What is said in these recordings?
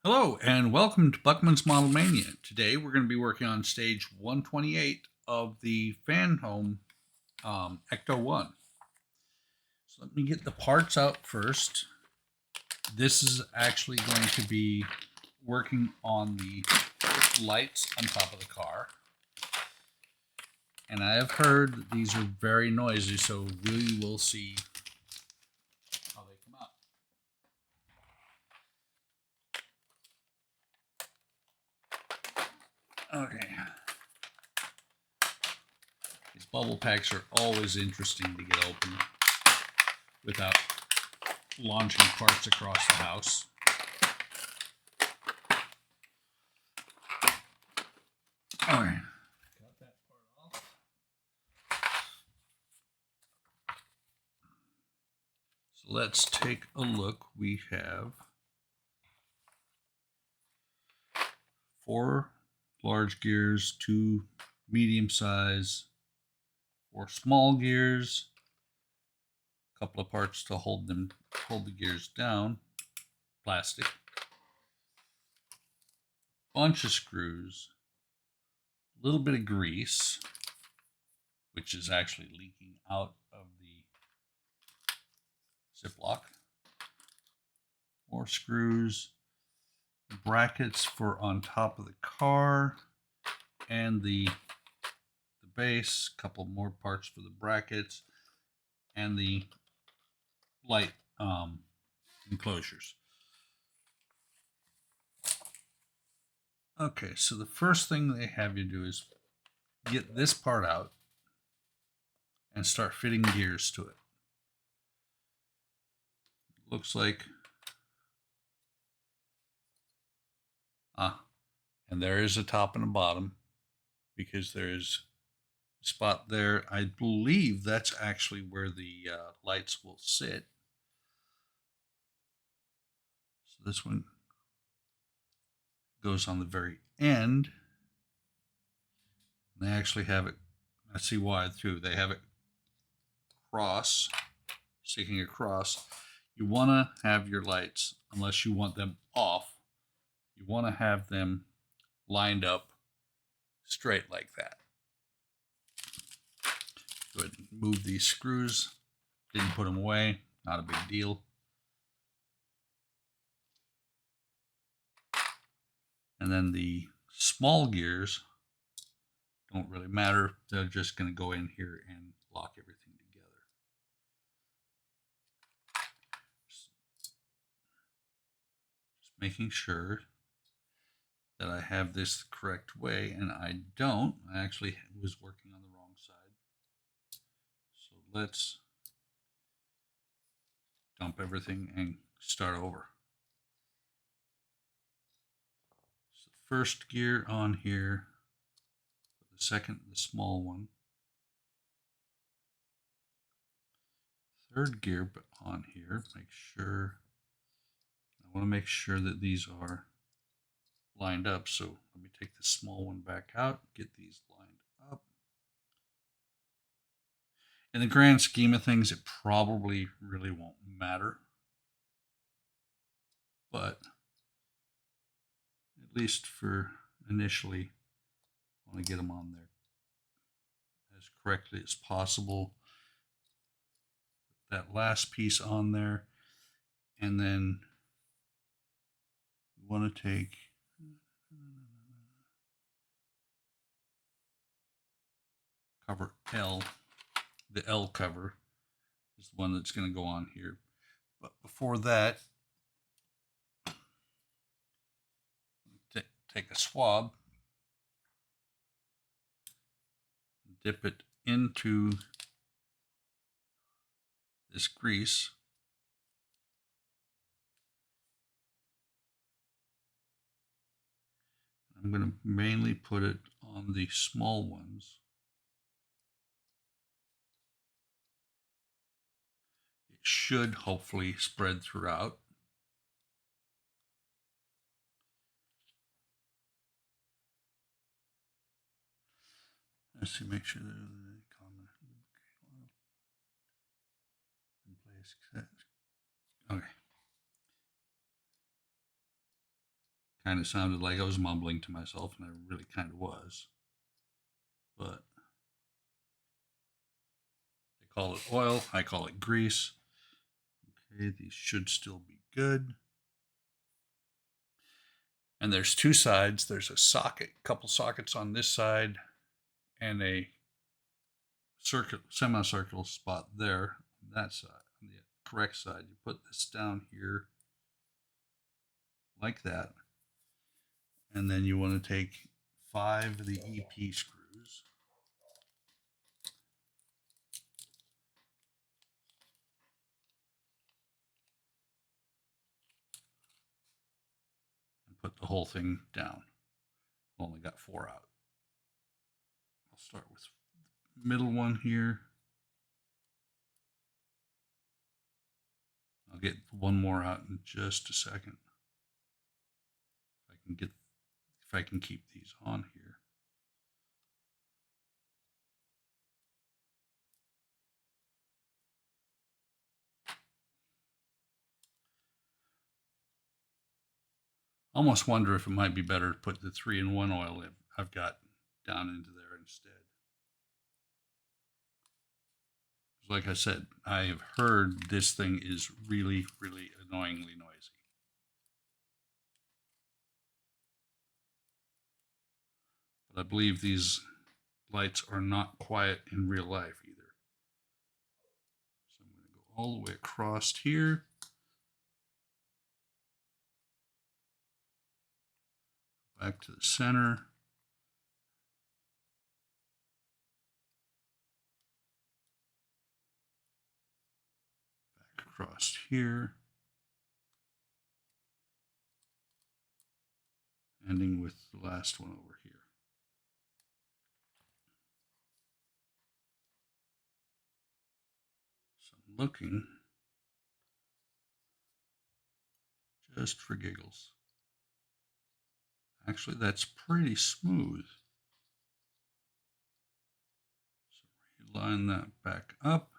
Hello and welcome to Buckman's Model Mania. Today we're going to be working on stage 128 of the Fanhome Ecto 1. So let me get the parts out first. This is actually going to be working on the lights on top of the car. And I have heard that these are very noisy, so we will see how they come out. Okay. These bubble packs are always interesting to get open without launching parts across the house. All right. Got that part off. So let's take a look. We have 4 large gears, 2 medium size, 4 small gears, a couple of parts to hold the gears down, plastic, bunch of screws, a little bit of grease, which is actually leaking out of the Ziploc, more screws, brackets for on top of the car, and the base, a couple more parts for the brackets, and the light enclosures. Okay, so the first thing they have you do is get this part out and start fitting gears to it. Looks like and there is a top and a bottom because there is a spot there. I believe that's actually where the lights will sit. So this one goes on the very end. They actually have it, I see why too. They have it cross, sticking across. You want to have your lights, unless you want them off, you want to have them lined up straight like that. Go ahead and move these screws. Didn't put them away, not a big deal. And then the small gears don't really matter. They're just going to go in here and lock everything together. Just making sure that I have this the correct way, and I don't. I actually was working on the wrong side. So let's dump everything and start over. So first gear on here, the second, the small one. Third gear on here, make sure, I want to make sure that these are lined up. So let me take the small one back out, get these lined up. In the grand scheme of things, it probably really won't matter. But at least for initially, I want to get them on there as correctly as possible. Put that last piece on there, and then we want to take cover L. The L cover is the one that's going to go on here. But before that, take a swab, dip it into this grease. I'm going to mainly put it on the small ones. It should hopefully spread throughout. Let's see, make sure that the common in place. Okay. Kind of sounded like I was mumbling to myself, and I really kind of was. But they call it oil, I call it grease. Okay, these should still be good. And there's two sides. There's a socket, couple sockets on this side, and a semicircular spot there on that side. On the correct side, you put this down here like that, and then you want to take 5 of the EP screws. And put the whole thing down. Only got 4 out. I'll start with the middle one here. I'll get one more out in just a second. If I can keep these on here. Almost wonder if it might be better to put the 3-in-1 oil I've got down into there instead. Like I said, I have heard this thing is really, really annoyingly noisy. But I believe these lights are not quiet in real life either. So I'm going to go all the way across here. Back to the center. Back across here. Ending with the last one over here. So I'm looking just for giggles. Actually, that's pretty smooth. So reline that back up.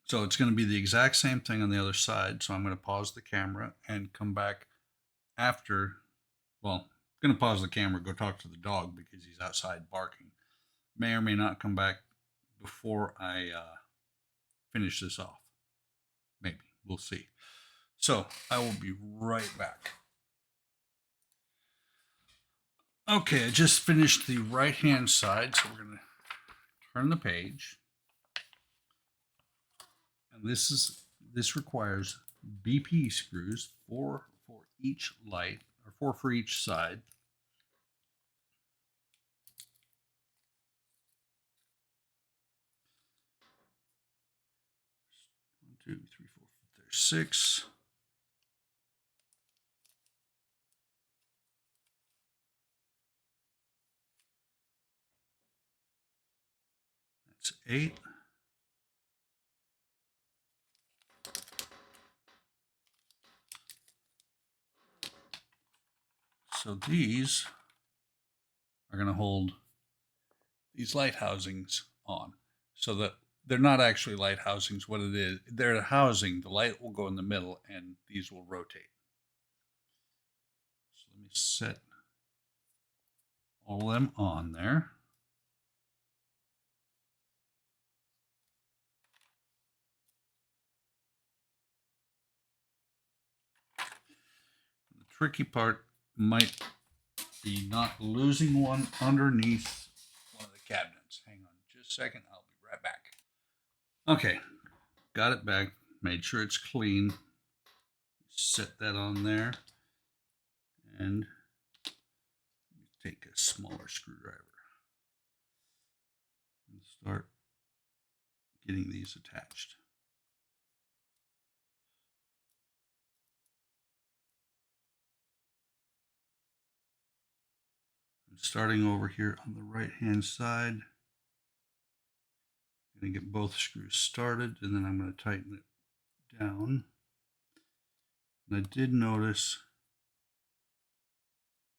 So it's going to be the exact same thing on the other side. So I'm going to pause the camera and come back after. Well, I'm going to pause the camera, go talk to the dog because he's outside barking. May or may not come back before I finish this off. Maybe. We'll see. So I will be right back. Okay, I just finished the right-hand side, so we're going to turn the page. And this requires BP screws, 4 for each light, or 4 for each side. One, 2, 3, 4. There's 6. That's 8. So these are going to hold these light housings on, so that they're not actually light housings. What it is, they're a housing. The light will go in the middle, and these will rotate. So let me set all of them on there. The tricky part might be not losing one underneath one of the cabinets. Hang on just a second. I'll be right back. Okay, got it back. Made sure it's clean. Set that on there. And take a smaller screwdriver and start getting these attached. I'm starting over here on the right hand side. I'm going to get both screws started, and then I'm going to tighten it down. And I did notice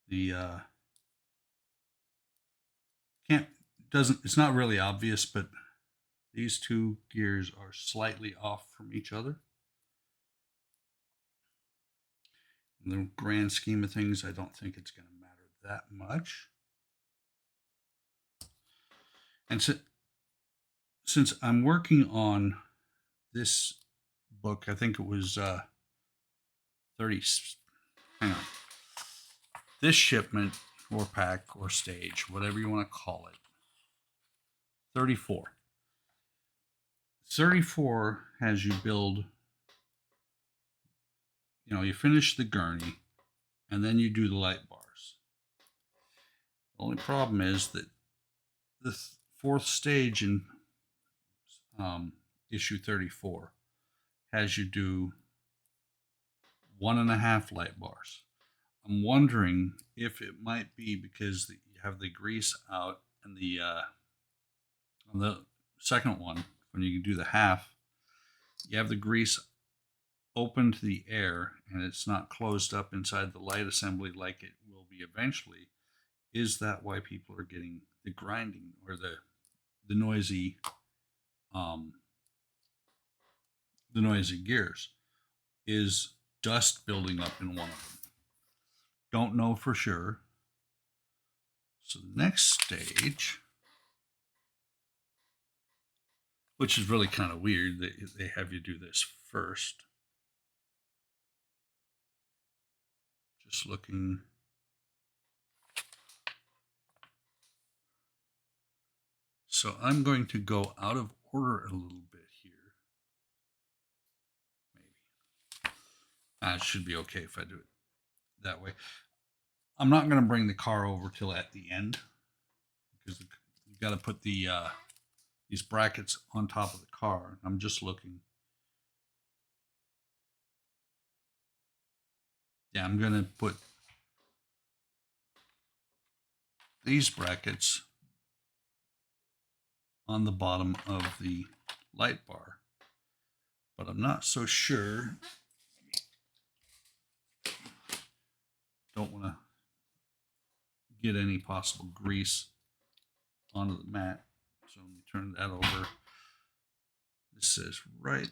the it's not really obvious, but these two gears are slightly off from each other. In the grand scheme of things, I don't think it's going to matter that much. And so, since I'm working on this book, I think it was 30. Hang on. This shipment or pack or stage, whatever you want to call it, 34. 34 has you build, you finish the gurney and then you do the light bars. The only problem is that the fourth stage in issue 34 has you do 1.5 light bars. I'm wondering if it might be because you have the grease out and on the second one, when you do the half, you have the grease open to the air and it's not closed up inside the light assembly like it will be eventually. Is that why people are getting the grinding or the noisy gears? Is dust building up in one of them? Don't know for sure. So the next stage, which is really kind of weird, they have you do this first. Just looking. So I'm going to go out of order a little bit here. Maybe. It should be okay if I do it that way. I'm not going to bring the car over till at the end because you've got to put these brackets on top of the car. I'm just looking. Yeah, I'm going to put these brackets on the bottom of the light bar, but I'm not so sure. Don't want to get any possible grease onto the mat. So let me turn that over. This says right. It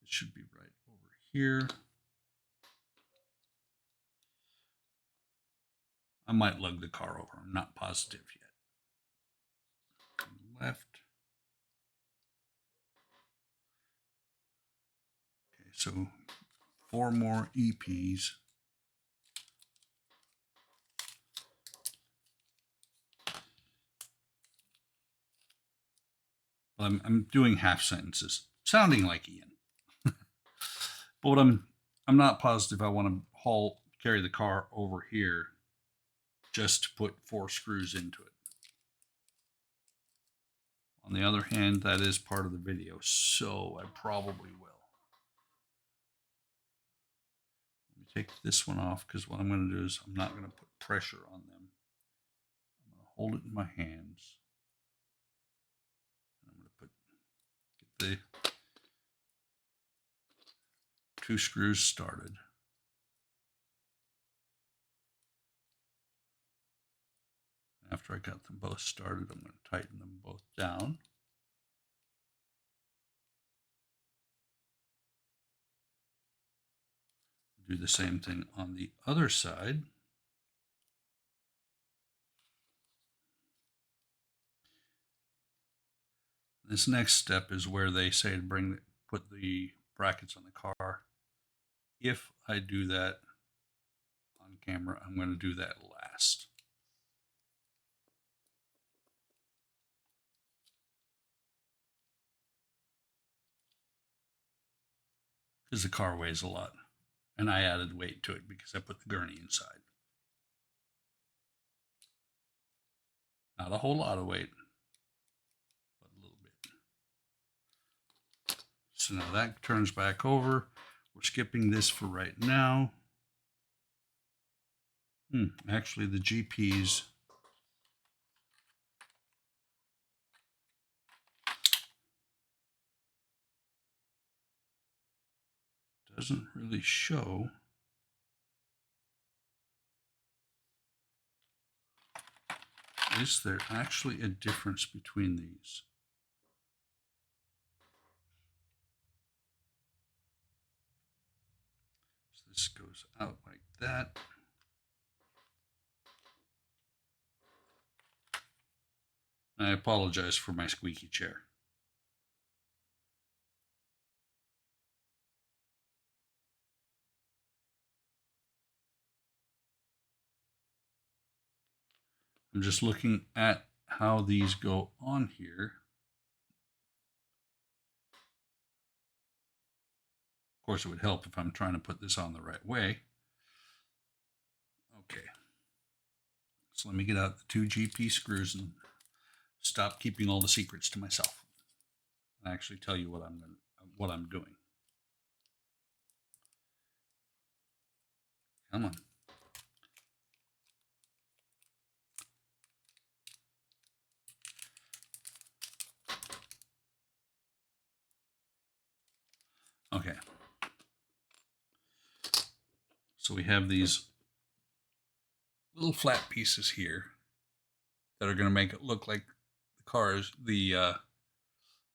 should be right over here. I might lug the car over. I'm not positive yet. Left. Okay, so 4 more EPs. I'm doing half sentences, sounding like Ian. But what I'm not positive I want to carry the car over here just to put 4 screws into it. On the other hand, that is part of the video, so I probably will. Let me take this one off because what I'm going to do is I'm not going to put pressure on them. I'm going to hold it in my hands. I'm going to get the 2 screws started. After I got them both started, I'm going to tighten them both down. Do the same thing on the other side. This next step is where they say to put the brackets on the car. If I do that on camera, I'm going to do that last. Because the car weighs a lot. And I added weight to it because I put the gurney inside. Not a whole lot of weight, but a little bit. So now that turns back over. We're skipping this for right now. Actually, the GPs doesn't really show. Is there actually a difference between these? This goes out like that. I apologize for my squeaky chair. I'm just looking at how these go on here. Of course, it would help if I'm trying to put this on the right way. Okay. So let me get out the 2 GP screws and stop keeping all the secrets to myself. And actually tell you what I'm doing. Come on. Okay. So we have these little flat pieces here that are going to make it look like the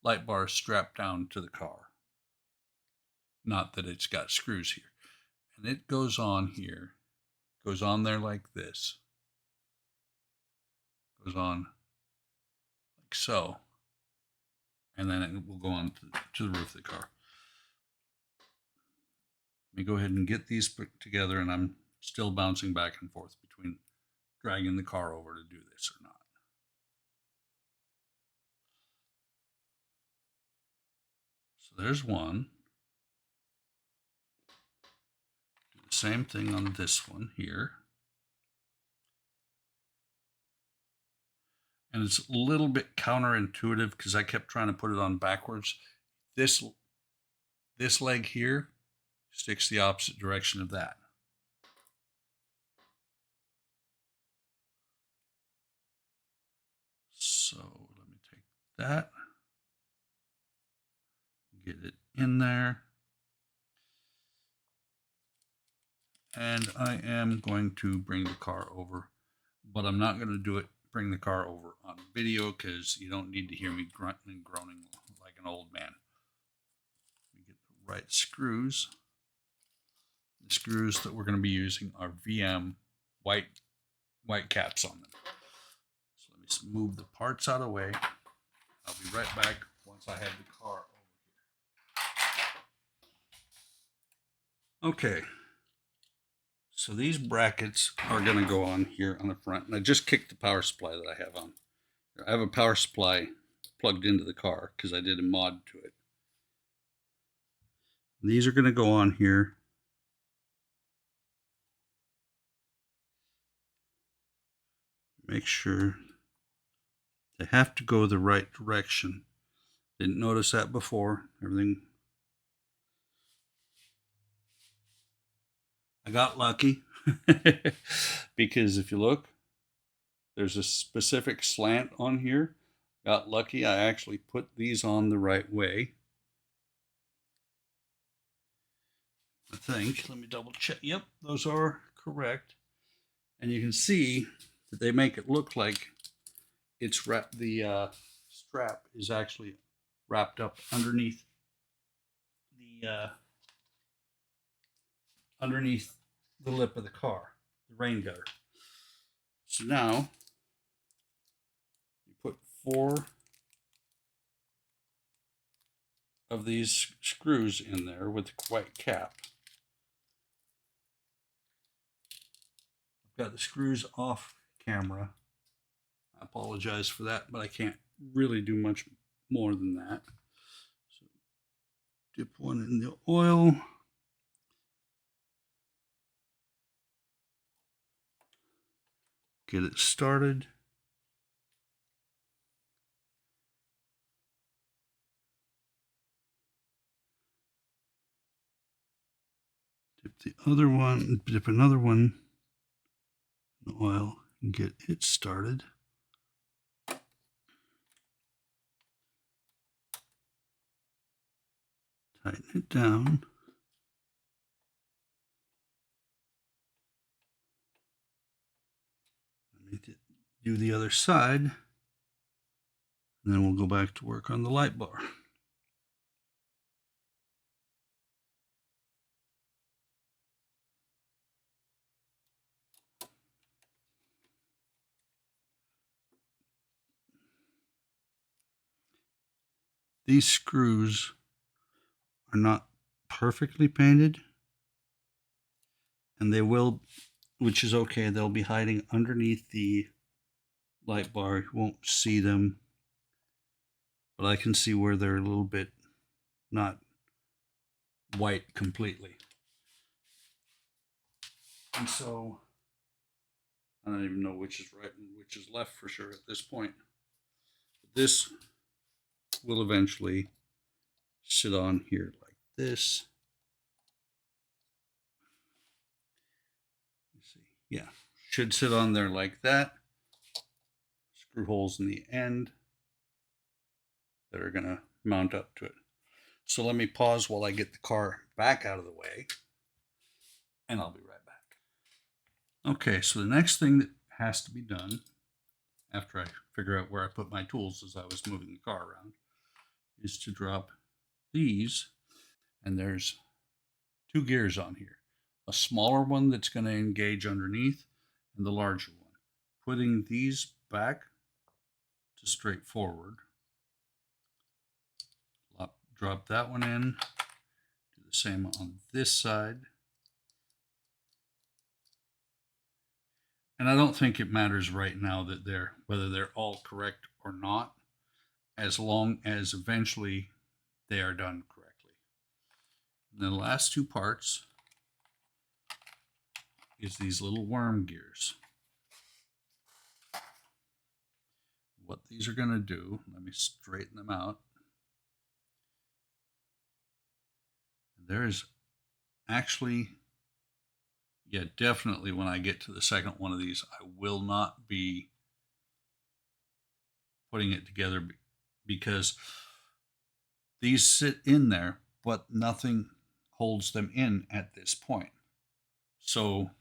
light bar is strapped down to the car. Not that it's got screws here. And it goes on here, goes on there like this, goes on like so, and then it will go on to the roof of the car. Let me go ahead and get these put together, and I'm still bouncing back and forth between dragging the car over to do this or not. So there's one. Do the same thing on this one here. And it's a little bit counterintuitive because I kept trying to put it on backwards. This leg here sticks the opposite direction of that. So let me take that, get it in there. And I am going to bring the car over, but I'm not going to bring the car over on video because you don't need to hear me grunting and groaning like an old man. Let me get the right screws. The screws that we're going to be using are VM white caps on them. So let me move the parts out of the way. I'll be right back once I have the car over here. Okay. So these brackets are going to go on here on the front. And I just kicked the power supply that I have on. I have a power supply plugged into the car because I did a mod to it. These are going to go on here. Make sure they have to go the right direction. Didn't notice that before. Everything. I got lucky because if you look, there's a specific slant on here. Got lucky. I actually put these on the right way. I think. Let me double check. Yep, those are correct. And you can see that they make it look like it's the strap is actually wrapped up underneath the lip of the car, the rain gutter. So now you put 4 of these screws in there with the white cap. I've got the screws off camera. I apologize for that, but I can't really do much more than that. So dip one in the oil. Get it started. Dip another one in the oil and get it started. Tighten it down. Let me do the other side. And then we'll go back to work on the light bar. these screws are not perfectly painted, and they will, which is okay, they'll be hiding underneath the light bar. You won't see them, but I can see where they're a little bit not white completely. And so I don't even know which is right and which is left for sure at this point. This will eventually sit on here like this. Let's see. Yeah, should sit on there like that. Screw holes in the end that are going to mount up to it. So let me pause while I get the car back out of the way, and I'll be right back. Okay, so the next thing that has to be done after I figure out where I put my tools as I was moving the car around is to drop these, and there's two gears on here. A smaller one that's going to engage underneath and the larger one. Putting these back to straight forward. Drop that one in. Do the same on this side. And I don't think it matters right now that whether they're all correct or not, as long as eventually they are done correctly. And the last two parts is these little worm gears. What these are going to do, let me straighten them out. There's actually, yeah, definitely when I get to the second one of these, I will not be putting it together because these sit in there, but nothing holds them in at this point. So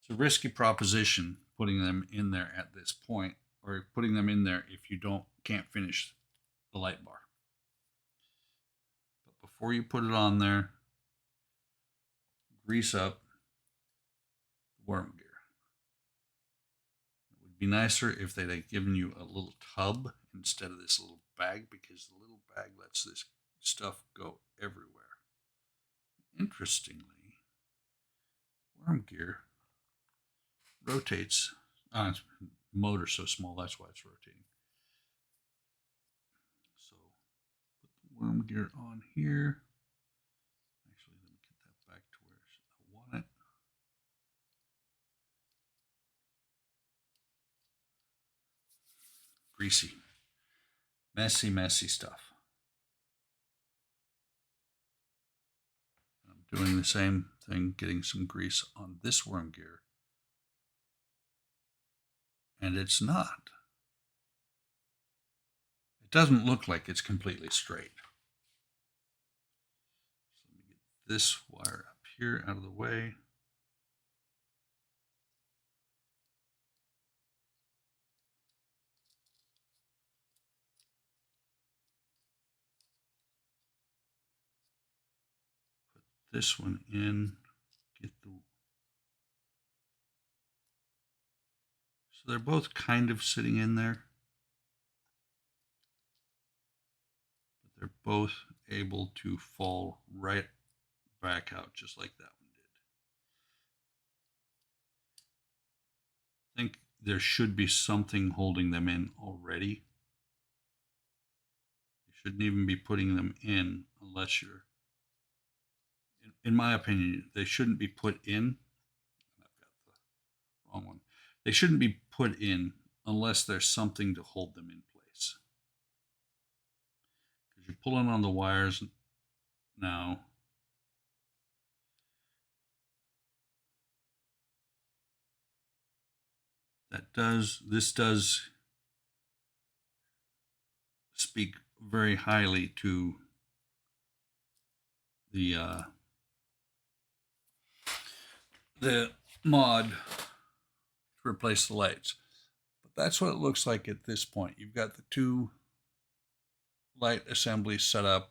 it's a risky proposition putting them in there at this point, or putting them in there if you can't finish the light bar. But before you put it on there, grease up the worm gear. It would be nicer if they'd have given you a little tub instead of this little bag, because the little bag lets this stuff go everywhere. Interestingly, worm gear rotates. The motor's so small, that's why it's rotating. So put the worm gear on here. Actually, let me get that back to where I want it. Greasy, messy stuff. I'm doing the same thing, getting some grease on this worm gear. And it's not. It doesn't look like it's completely straight. So let me get this wire up here out of the way. Put this one in. Get the. So they're both kind of sitting in there, but they're both able to fall right back out just like that one did. I think there should be something holding them in already. You shouldn't even be putting them in unless you're, in my opinion, they shouldn't be put in. I've got the wrong one. They shouldn't be put in unless there's something to hold them in place. Because you're pulling on the wires now. This does speak very highly to the mod to replace the lights. But that's what it looks like at this point. You've got the two light assemblies set up,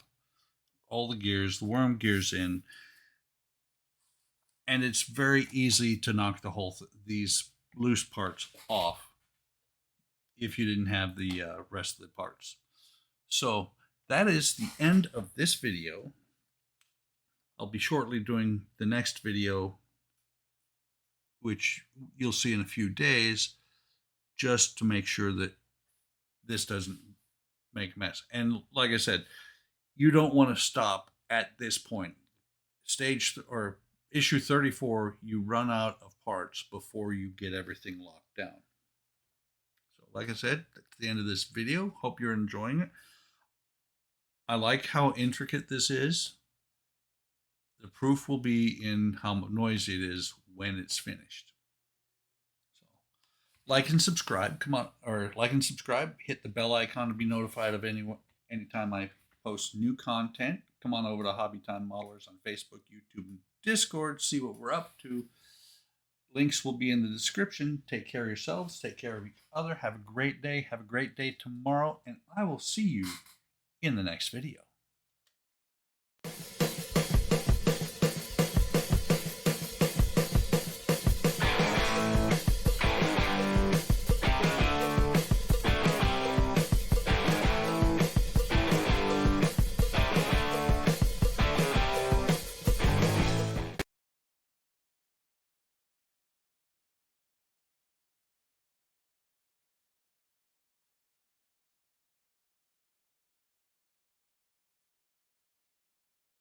all the gears, the worm gears in, and it's very easy to knock these loose parts off if you didn't have the rest of the parts. So that is the end of this video. I'll be shortly doing the next video, which you'll see in a few days, just to make sure that this doesn't make a mess. And like I said, you don't want to stop at this point. Or issue 34, you run out of parts before you get everything locked down. So like I said, that's the end of this video. Hope you're enjoying it. I like how intricate this is. The proof will be in how noisy it is when it's finished. So like and subscribe. Come on, or like and subscribe. Hit the bell icon to be notified of anytime I post new content. Come on over to Hobby Time Modelers on Facebook, YouTube, and Discord. See what we're up to. Links will be in the description. Take care of yourselves. Take care of each other. Have a great day. Have a great day tomorrow. And I will see you in the next video.